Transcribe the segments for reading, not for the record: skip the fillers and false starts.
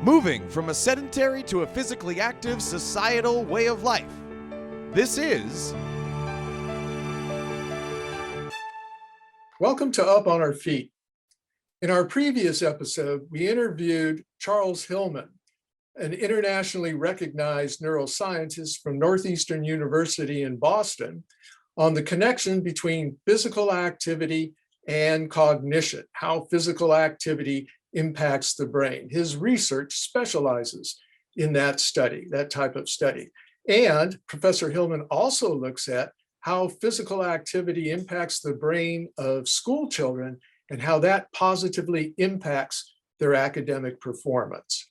moving from a sedentary to a physically active societal way of life. This is... Welcome to Up on Our Feet. In our previous episode, we interviewed Charles Hillman, an internationally recognized neuroscientist from Northeastern University in Boston, on the connection between physical activity and cognition, how physical activity impacts the brain. His research specializes in that study, that type of study. And Professor Hillman also looks at how physical activity impacts the brain of school children and how that positively impacts their academic performance.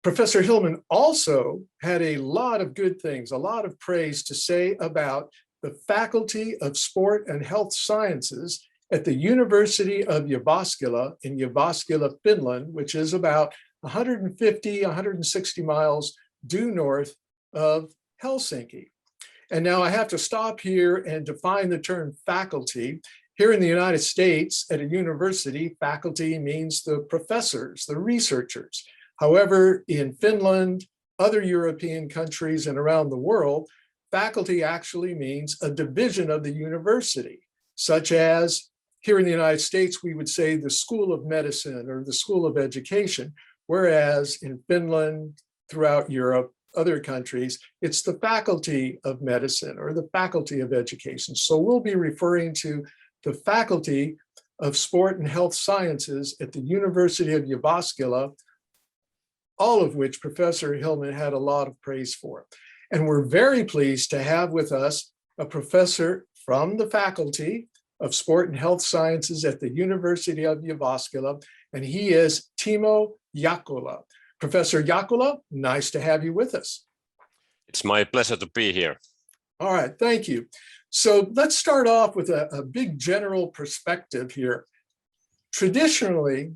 Professor Hillman also had a lot of good things, a lot of praise to say about the Faculty of Sport and Health Sciences at the University of Jyväskylä in Jyväskylä, Finland, which is about 150, 160 miles due north of Helsinki. And now I have to stop here and define the term faculty. Here in the United States, at a university, faculty means the professors, the researchers. However, in Finland, other European countries, and around the world, faculty actually means a division of the university, such as here in the United States, we would say the School of Medicine or the School of Education, whereas in Finland, throughout Europe, other countries, it's the Faculty of Medicine or the Faculty of Education. So we'll be referring to the Faculty of Sport and Health Sciences at the University of Jyväskylä, all of which Professor Hillman had a lot of praise for. And we're very pleased to have with us a professor from the Faculty of Sport and Health Sciences at the University of Jyväskylä, and he is Timo Jaakkola. Professor Jaakkola, nice to have you with us. It's my pleasure to be here. All right, thank you. So let's start off with a big general perspective here. Traditionally,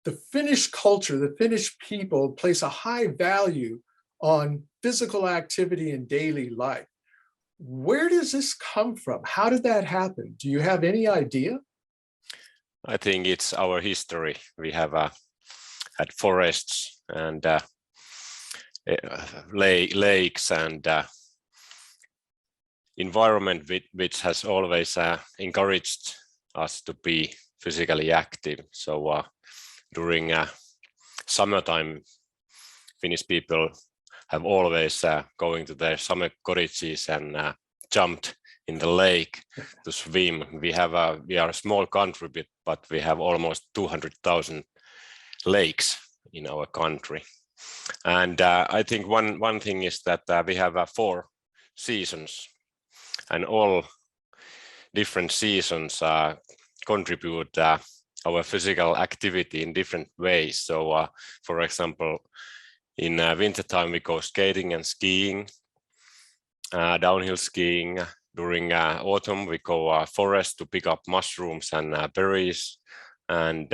the Finnish culture, the Finnish people place a high value on physical activity in daily life. Where does this come from? How did that happen? Do you have any idea? I think it's our history. We have had forests and lakes and environment which has always encouraged us to be physically active. So during summertime, Finnish people have always going to their summer cottages and jumped in the lake to swim. We are a small country, but we have almost 200,000 lakes in our country. And I think one thing is that we have 4 seasons, and all different seasons contribute our physical activity in different ways. So for example, in wintertime, we go skating and skiing, downhill skiing. During autumn, we go forest to pick up mushrooms and berries. And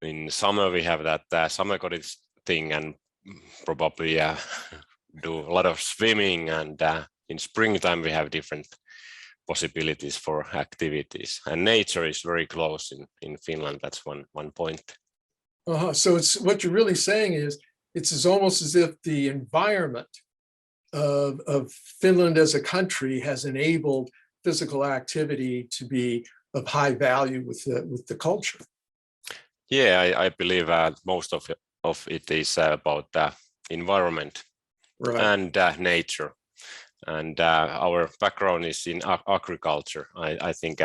in summer, we have that summer cottage thing and probably do a lot of swimming. And in springtime, we have different possibilities for activities. And nature is very close in Finland. That's one point. So it's what you're really saying is, it's almost as if the environment of Finland as a country has enabled physical activity to be of high value with the culture. Yeah, I believe most of it is about environment, right, and nature. And our background is in agriculture. I think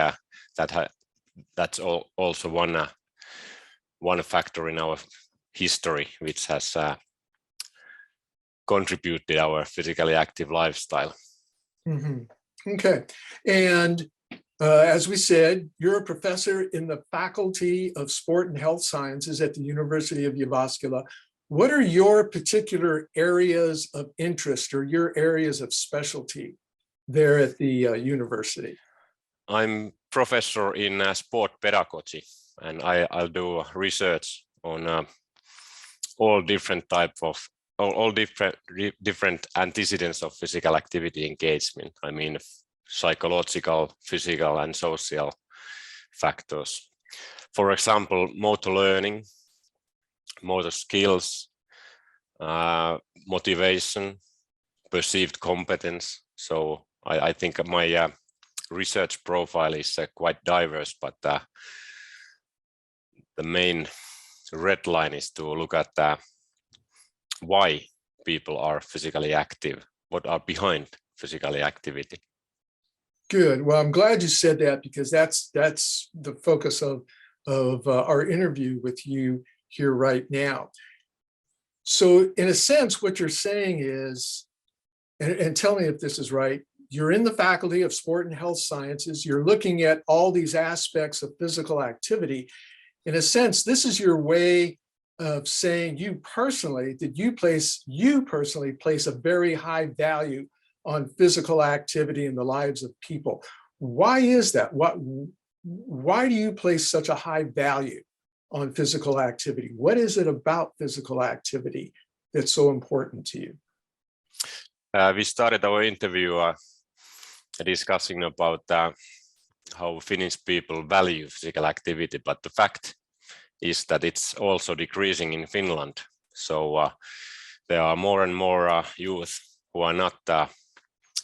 that's also one factor in our history which has contributed our physically active lifestyle. Mm-hmm. Okay, and as we said, you're a professor in the Faculty of Sport and Health Sciences at the University of Jyväskylä. What are your particular areas of interest or your areas of specialty there at the university? I'm professor in sport pedagogy, and I'll do research on all different antecedents of physical activity engagement. I mean, psychological, physical, and social factors. For example, motor learning, motor skills, motivation, perceived competence. So I think my research profile is quite diverse, but the main red line is to look at why people are physically active, what are behind physical activity. Good. Well, I'm glad you said that, because that's the focus of our interview with you here right now. So in a sense, what you're saying is, and tell me if this is right, you're in the Faculty of Sport and Health Sciences, you're looking at all these aspects of physical activity. In a sense, this is your way of saying you personally place a very high value on physical activity in the lives of people. Why is that? Why do you place such a high value on physical activity? What is it about physical activity that's so important to you? We started our interview discussing about how Finnish people value physical activity, but the fact is that it's also decreasing in Finland. So there are more and more youth who are not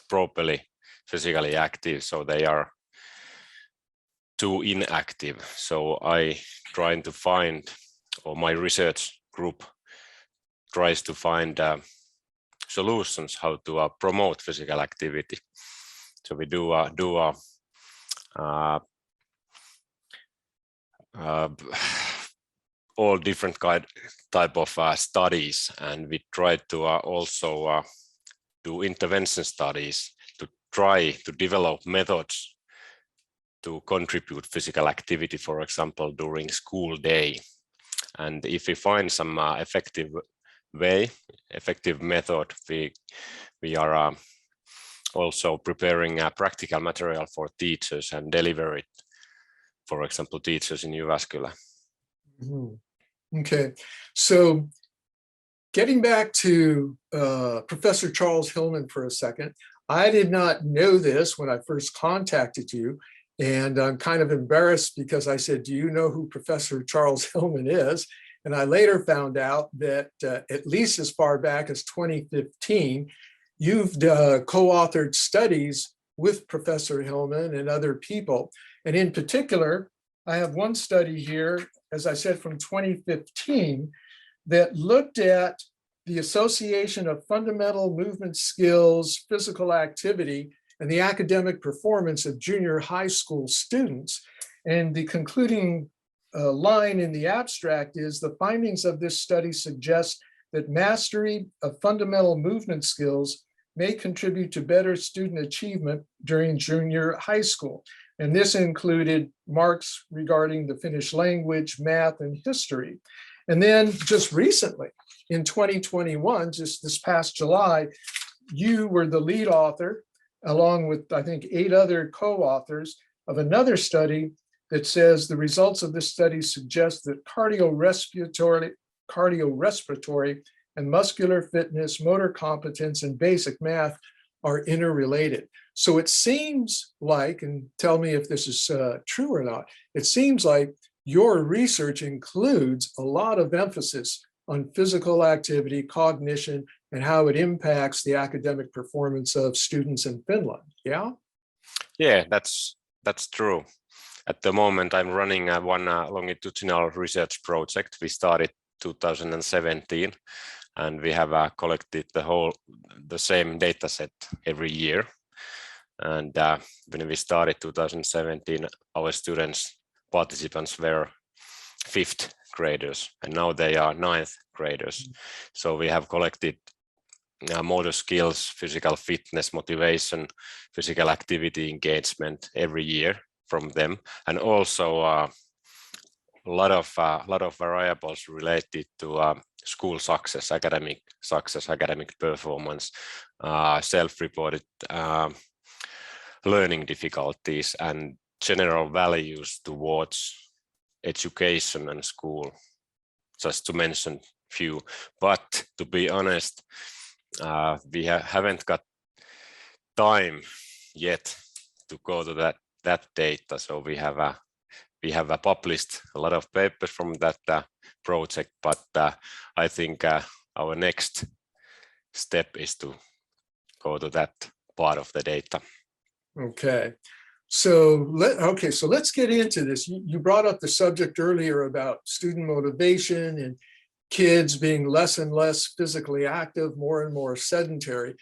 properly physically active, so they are too inactive. So I trying to find, or my research group tries to find solutions how to promote physical activity. So we do all different type of studies, and we try to also do intervention studies to try to develop methods to contribute physical activity, for example, during school day. And if we find some effective method, we are also preparing practical material for teachers and deliver it, for example, teachers in Jyväskylä. Okay, so getting back to Professor Charles Hillman for a second, I did not know this when I first contacted you, and I'm kind of embarrassed because I said, do you know who Professor Charles Hillman is? And I later found out that at least as far back as 2015, you've co-authored studies with Professor Hillman and other people. And in particular, I have one study here, as I said, from 2015, that looked at the association of fundamental movement skills, physical activity, and the academic performance of junior high school students. And the concluding line in the abstract is, the findings of this study suggest that mastery of fundamental movement skills may contribute to better student achievement during junior high school. And this included marks regarding the Finnish language, math, and history. And then just recently, in 2021, just this past July, you were the lead author, along with, I think, 8 other co-authors, of another study that says the results of this study suggest that cardiorespiratory and muscular fitness, motor competence, and basic math are interrelated. So it seems like, and tell me if this is true or not, it seems like your research includes a lot of emphasis on physical activity, cognition, and how it impacts the academic performance of students in Finland. Yeah? Yeah, that's true. At the moment, I'm running one longitudinal research project. We started 2017, and we have collected the same data set every year. And when we started 2017, our participants were 5th graders, and now they are 9th graders. So we have collected motor skills, physical fitness, motivation, physical activity, engagement every year from them, and also a lot of variables related to school success, academic performance, self-reported learning difficulties, and general values towards education and school, just to mention few. But to be honest, we haven't got time yet to go to that data, so we we have published a lot of papers from that project, but I think our next step is to go to that part of the data. Okay. So let's get into this. You brought up the subject earlier about student motivation and kids being less and less physically active, more and more sedentary.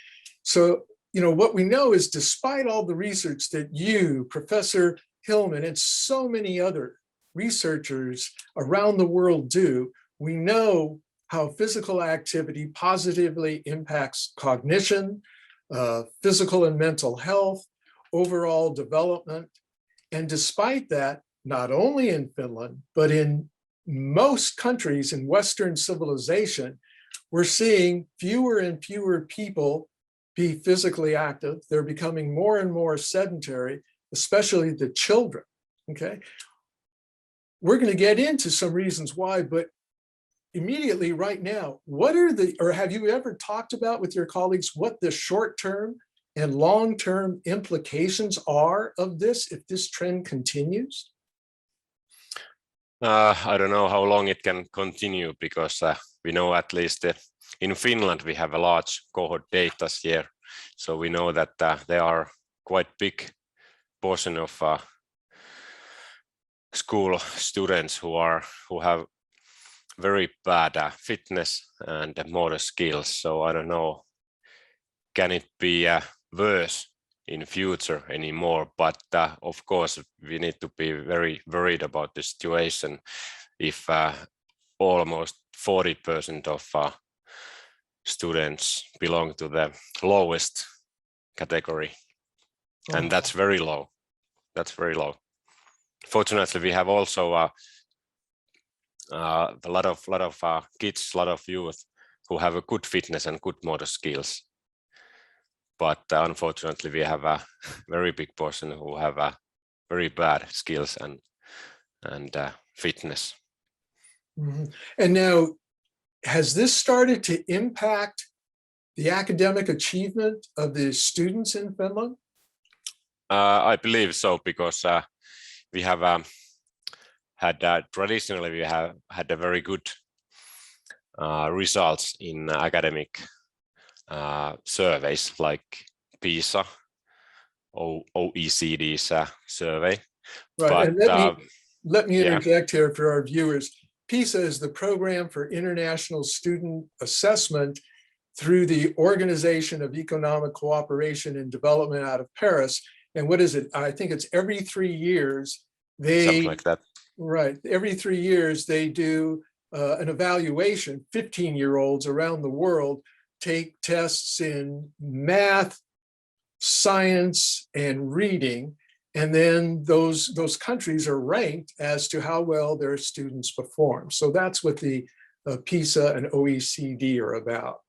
So, what we know is despite all the research that you, Professor Hillman, and so many other researchers around the world do, we know how physical activity positively impacts cognition, physical and mental health, overall development. And despite that, not only in Finland, but in most countries in Western civilization, we're seeing fewer and fewer people be physically active. They're becoming more and more sedentary, especially the children, okay? We're going to get into some reasons why, but immediately right now, have you ever talked about with your colleagues what the short-term and long-term implications are of this if this trend continues? I don't know how long it can continue, because we know at least in Finland we have a large cohort data here, so we know that there are quite big portion of school students who have very bad fitness and motor skills. So I don't know, can it be worse in future anymore? But of course, we need to be very worried about the situation if almost 40% of students belong to the lowest category. And that's very low. That's very low. Fortunately, we have also a lot of kids, a lot of youth who have a good fitness and good motor skills. But unfortunately, we have a very big portion who have very bad skills and fitness. Mm-hmm. And now, has this started to impact the academic achievement of the students in Finland? I believe so, because we have had traditionally we have had a very good results in academic surveys like PISA, OECD's survey. Right, But, and let me interject yeah. here for our viewers. PISA is the Program for International Student Assessment through the Organization of Economic Cooperation and Development out of Paris. And what is it? I think it's every 3 years. Something like that. Right, every 3 years they do an evaluation. 15-year-olds around the world take tests in math, science, and reading. And then those countries are ranked as to how well their students perform. So that's what the PISA and OECD are about.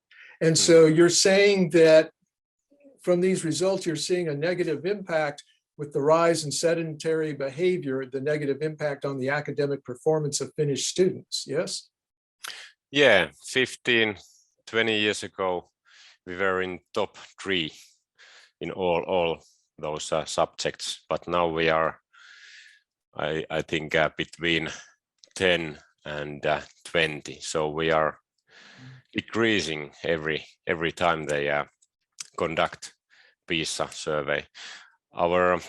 And so you're saying that from these results, you're seeing a negative impact with the rise in sedentary behavior, the negative impact on the academic performance of Finnish students, yes? Yeah, 15, 20 years ago, we were in top 3 in all those subjects, but now we are, I think, between 10 and 20. So we are decreasing every time they conduct PISA survey. Our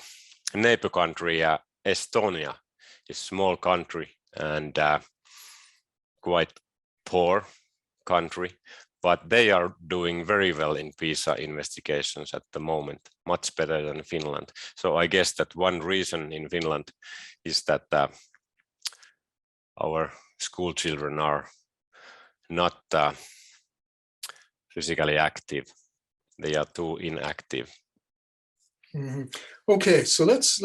neighbor country, Estonia, is a small country and quite poor country, but they are doing very well in PISA investigations at the moment, much better than Finland. So I guess that one reason in Finland is that our school children are not physically active. They are too inactive. Mm-hmm. Okay, so let's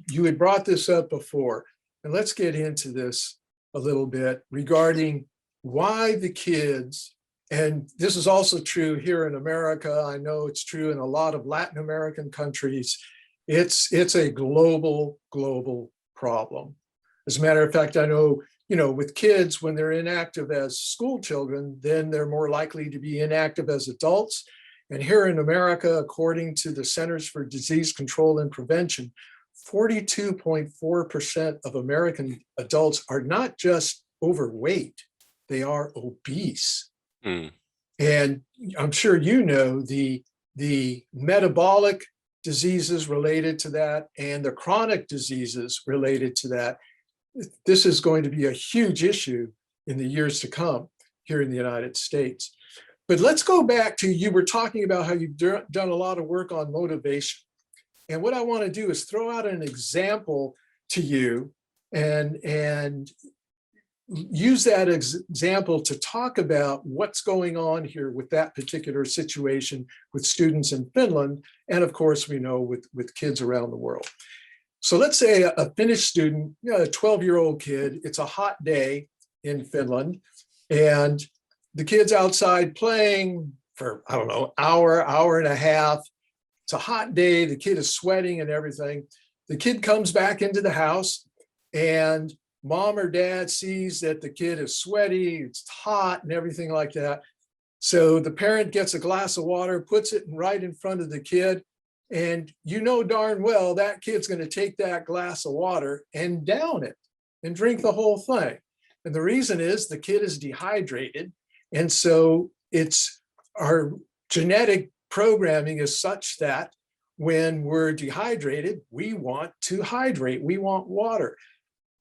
you had brought this up before, and let's get into this a little bit regarding why the kids, and this is also true here in America. I know it's true in a lot of Latin American countries. It's a global problem. As a matter of fact, I know, with kids, when they're inactive as school children, then they're more likely to be inactive as adults. And here in America, according to the Centers for Disease Control and Prevention, 42.4% of American adults are not just overweight, they are obese. Mm. And I'm sure you know the metabolic diseases related to that and the chronic diseases related to that. This is going to be a huge issue in the years to come here in the United States. But let's go back to, you were talking about how you've done a lot of work on motivation. And what I want to do is throw out an example to you and use that example to talk about what's going on here with that particular situation with students in Finland. And of course, we know with kids around the world. So let's say a Finnish student, a 12-year-old kid, it's a hot day in Finland, and the kid's outside playing for, I don't know, hour and a half. It's a hot day, the kid is sweating and everything. The kid comes back into the house and mom or dad sees that the kid is sweaty, it's hot and everything like that. So the parent gets a glass of water, puts it right in front of the kid, and you know darn well that kid's going to take that glass of water and down it and drink the whole thing. And the reason is the kid is dehydrated. And so it's our genetic programming is such that when we're dehydrated, we want to hydrate, we want water.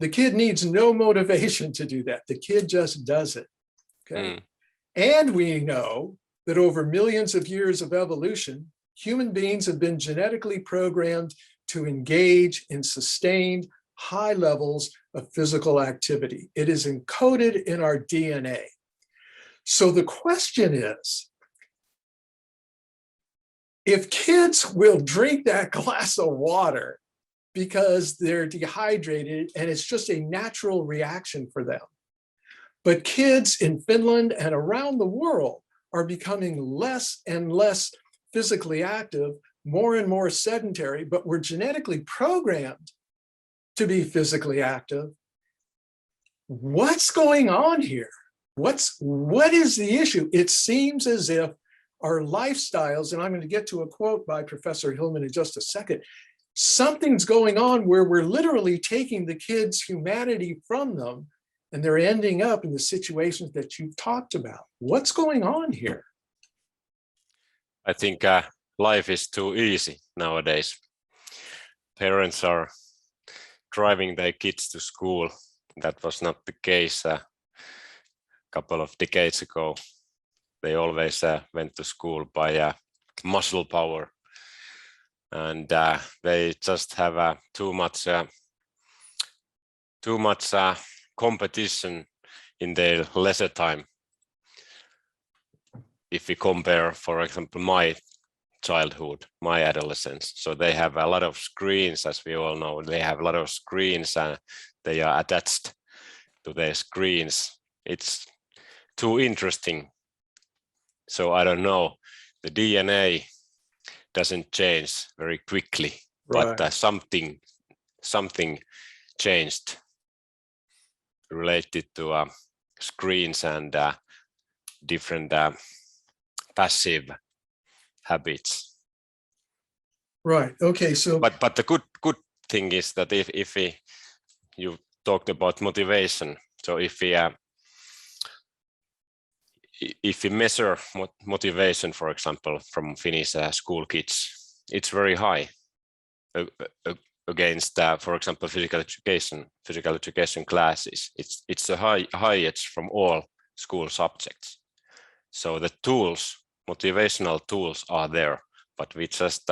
The kid needs no motivation to do that. The kid just does it. Okay. Mm. And we know that over millions of years of evolution, human beings have been genetically programmed to engage in sustained high levels of physical activity. It is encoded in our DNA. So the question is, if kids will drink that glass of water because they're dehydrated and it's just a natural reaction for them, but kids in Finland and around the world are becoming less and less physically active, more and more sedentary, but we're genetically programmed to be physically active. What's going on here? What is the issue? It seems as if our lifestyles, and I'm going to get to a quote by Professor Hillman in just a second, something's going on where we're literally taking the kids' humanity from them and they're ending up in the situations that you've talked about. What's going on here? I think life is too easy nowadays. Parents are driving their kids to school. That was not the case a couple of decades ago. They always went to school by muscle power, and they just have too much competition in their leisure time. If we compare, for example, my childhood, my adolescence, so they have a lot of screens, as we all know. They have a lot of screens and they are attached to their screens. It's too interesting. So I don't know, the DNA doesn't change very quickly, Right. but something changed related to screens and different passive habits. Right. Okay. So, But the good thing is that if you talked about motivation, so if we measure motivation, for example, from Finnish school kids, it's very high against, for example, physical education classes. It's the highest from all school subjects. So the tools, motivational tools, are there, but we just,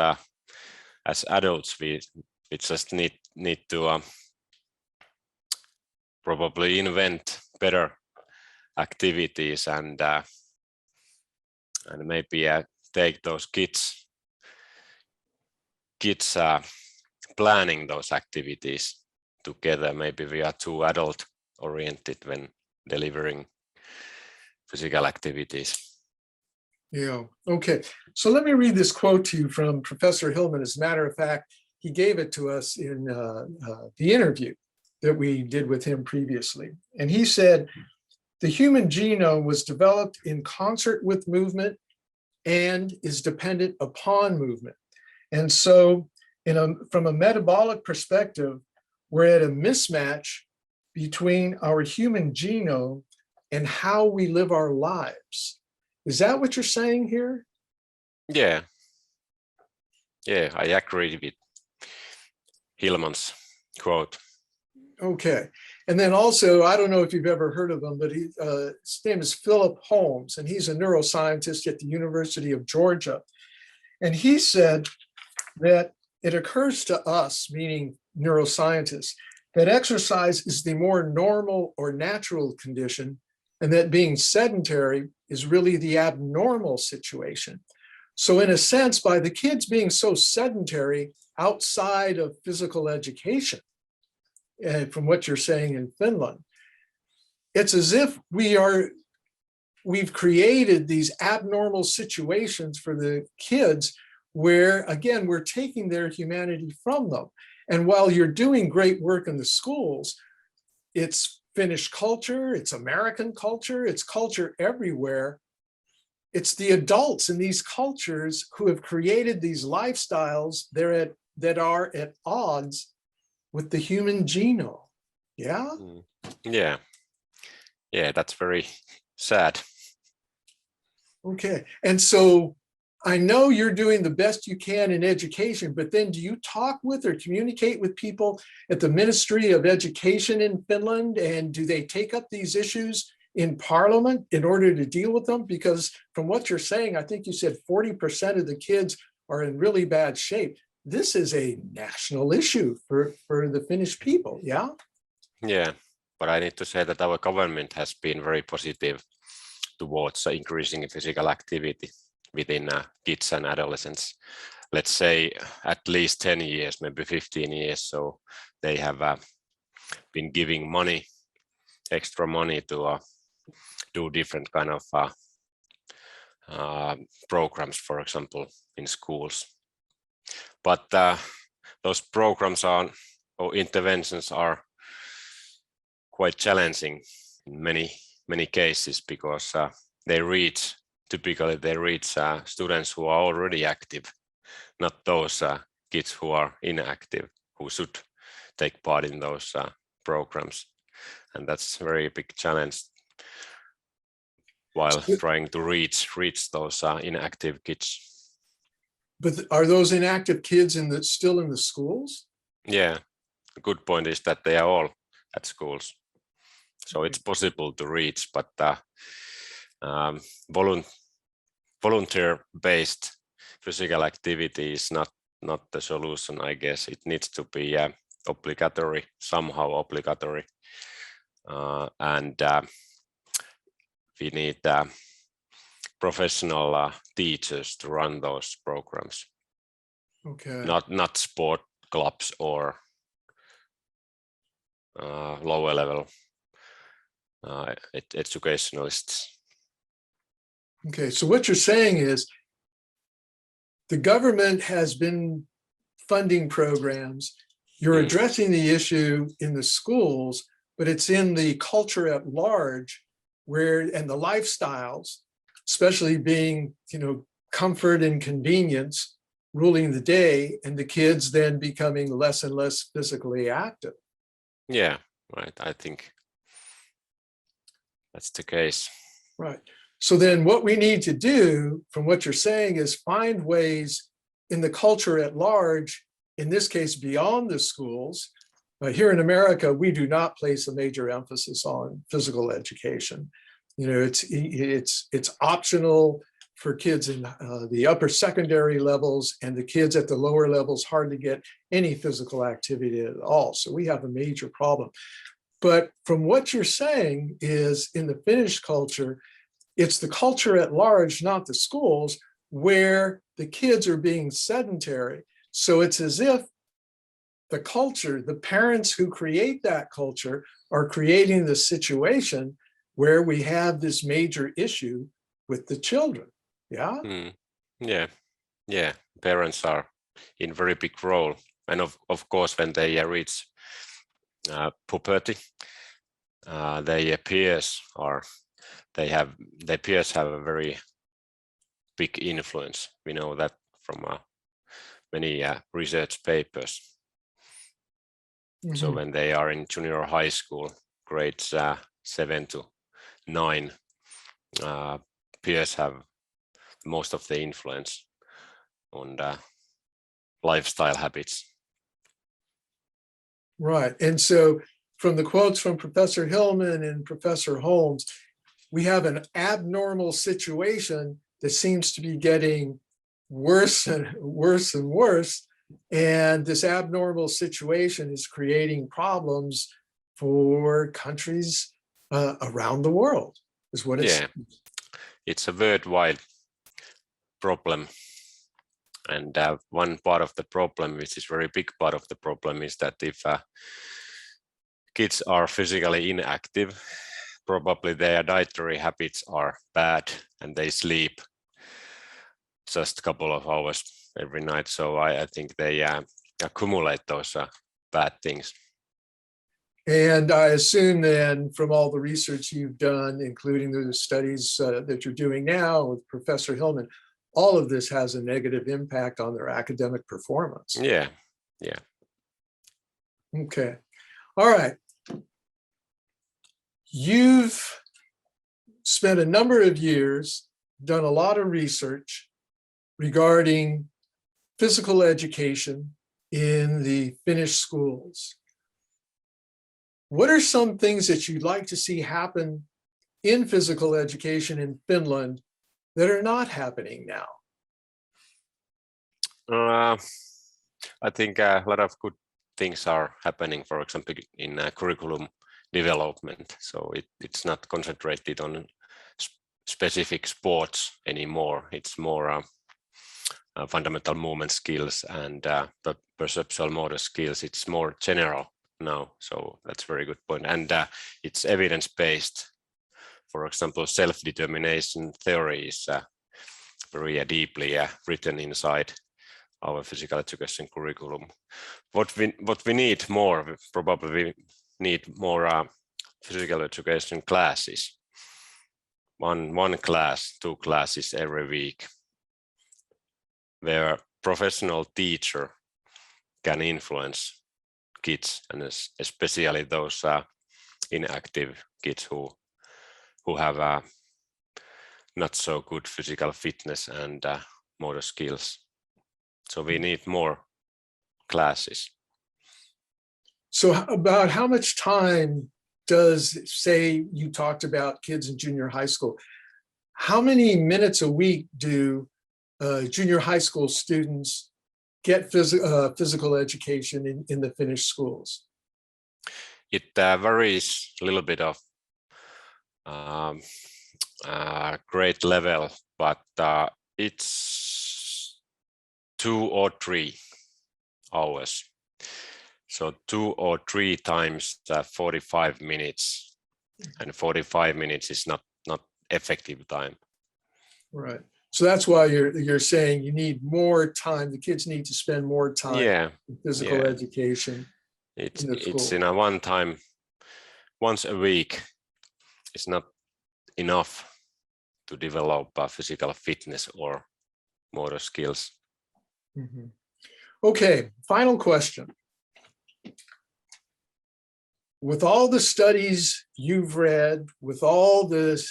as adults, we just need to probably invent better activities and maybe take those kids planning those activities together. Maybe we are too adult oriented when delivering physical activities. yeah. Okay. So let me read this quote to you from Professor Hillman. As a matter of fact, he gave it to us in the interview that we did with him previously. And he said, the human genome was developed in concert with movement and is dependent upon movement. And so From a metabolic perspective, we're at a mismatch between our human genome and how we live our lives. Is that what you're saying here? Yeah, I agree with Hillman's quote. Okay. And then also, I don't know if you've ever heard of him, but his name is Philip Holmes, and he's a neuroscientist at the University of Georgia. And he said that it occurs to us, meaning neuroscientists, that exercise is the more normal or natural condition, and that being sedentary is really the abnormal situation. So in a sense, by the kids being so sedentary outside of physical education, from what you're saying in Finland, it's as if we've created these abnormal situations for the kids where, again, we're taking their humanity from them. And while you're doing great work in the schools, it's Finnish culture, it's American culture, it's culture everywhere. It's the adults in these cultures who have created these lifestyles that are at odds with the human genome. Yeah? Yeah, that's very sad. Okay. And so I know you're doing the best you can in education, but then do you talk with or communicate with people at the Ministry of Education in Finland? And do they take up these issues in Parliament in order to deal with them? Because from what you're saying, I think you said 40% of the kids are in really bad shape. This is a national issue for the Finnish people, yeah? Yeah, but I need to say that our government has been very positive towards increasing physical activity within kids and adolescents. Let's say at least 10 years, maybe 15 years. So they have been giving extra money to do different kind of programs, for example, in schools. But those programs or interventions are quite challenging in many cases, because typically they reach students who are already active, not those kids who are inactive, who should take part in those programs. And that's a very big challenge while trying to reach those inactive kids. But are those inactive kids still in the schools? Yeah, a good point is that they are all at schools. So it's possible to reach, but volunteer-based physical activity is not the solution, I guess. It needs to be somehow obligatory. And we need professional teachers to run those programs. Okay. Not sport clubs or lower level educationalists. Okay, so what you're saying is the government has been funding programs. You're addressing the issue in the schools, but it's in the culture at large and the lifestyles, especially being, comfort and convenience ruling the day, and the kids then becoming less and less physically active. Yeah, right. I think that's the case. Right. So then what we need to do, from what you're saying, is find ways in the culture at large, in this case, beyond the schools. Here in America, we do not place a major emphasis on physical education. It's optional for kids in the upper secondary levels, and the kids at the lower levels hardly get any physical activity at all. So we have a major problem. But from what you're saying is, in the Finnish culture, it's the culture at large, not the schools, where the kids are being sedentary. So it's as if the culture, the parents who create that culture, are creating the situation where we have this major issue with the children. Yeah? Yeah. Parents are in very big role. And of course, when they reach puberty, their peers have a very big influence. We know that from many research papers. So when they are in junior high school, grades 7 to 9, peers have most of the influence on the lifestyle habits. Right. And so from the quotes from Professor Hillman and Professor Holmes, we have an abnormal situation that seems to be getting worse and worse and worse. And this abnormal situation is creating problems for countries around the world, is what it's. Yeah, it's a worldwide problem. And one part of the problem, which is very big part of the problem, is that if kids are physically inactive, probably their dietary habits are bad and they sleep just a couple of hours every night. So I think they accumulate those bad things. And I assume then from all the research you've done, including the studies that you're doing now with Professor Hillman, all of this has a negative impact on their academic performance. Yeah, yeah. Okay, all right. You've spent a number of years, done a lot of research regarding physical education in the Finnish schools. What are some things that you'd like to see happen in physical education in Finland that are not happening now? I think a lot of good things are happening, for example, in curriculum development. So it's not concentrated on specific sports anymore. It's more fundamental movement skills and perceptual motor skills. It's more general now. So that's a very good point. And it's evidence-based. For example, self-determination theory is very deeply written inside our physical education curriculum. What we need more, probably we need more physical education classes. One class, 2 classes every week, where professional teacher can influence kids, and especially those inactive kids who have not so good physical fitness and motor skills. So we need more classes. So about how much time does, say you talked about kids in junior high school, how many minutes a week do junior high school students get physical education in the Finnish schools? It varies a little bit of grade level, but it's 2 or 3 hours. So 2 or 3 times 45 minutes, and 45 minutes is not effective time. Right. So that's why you're saying you need more time. The kids need to spend more time in physical education. It's in a one time, once a week. It's not enough to develop physical fitness or motor skills. Mm-hmm. Okay, final question. With all the studies you've read, with all the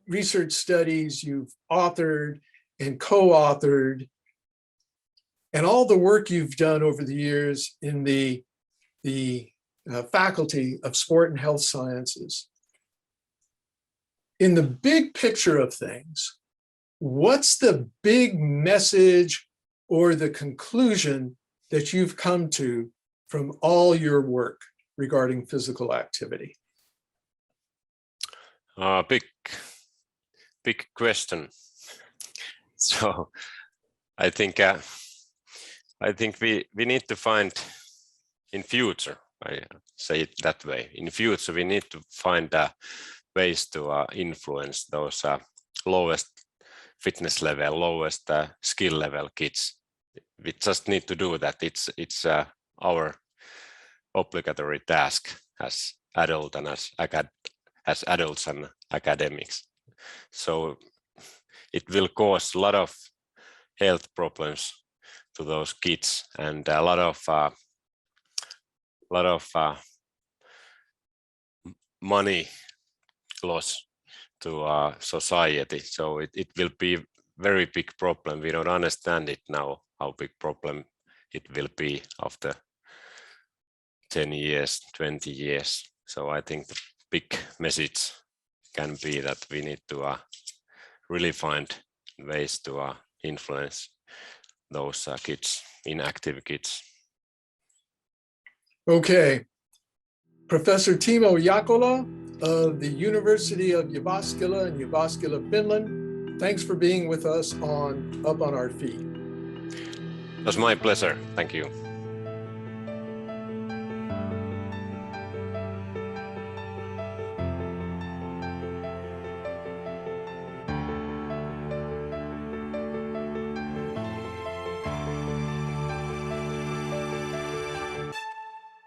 research studies you've authored and co-authored, and all the work you've done over the years in the Faculty of Sport and Health Sciences, in the big picture of things, what's the big message or the conclusion that you've come to from all your work regarding physical activity? Big question. So I think we need to find in future, I say it that way, in future we need to find ways to influence those lowest fitness level, lowest skill level kids. We just need to do that. It's our obligatory task as adult and as adults and academics. So it will cause a lot of health problems to those kids, and a lot of money loss to society. So it will be very big problem. We don't understand it now, how big problem it will be after 10 years, 20 years. So I think the big message can be that we need to really find ways to influence those kids, inactive kids. Okay. Professor Timo Jaakkola of the University of Jyväskylä in Jyväskylä, Finland. Thanks for being with us on Up on Our Feet. It was my pleasure. Thank you.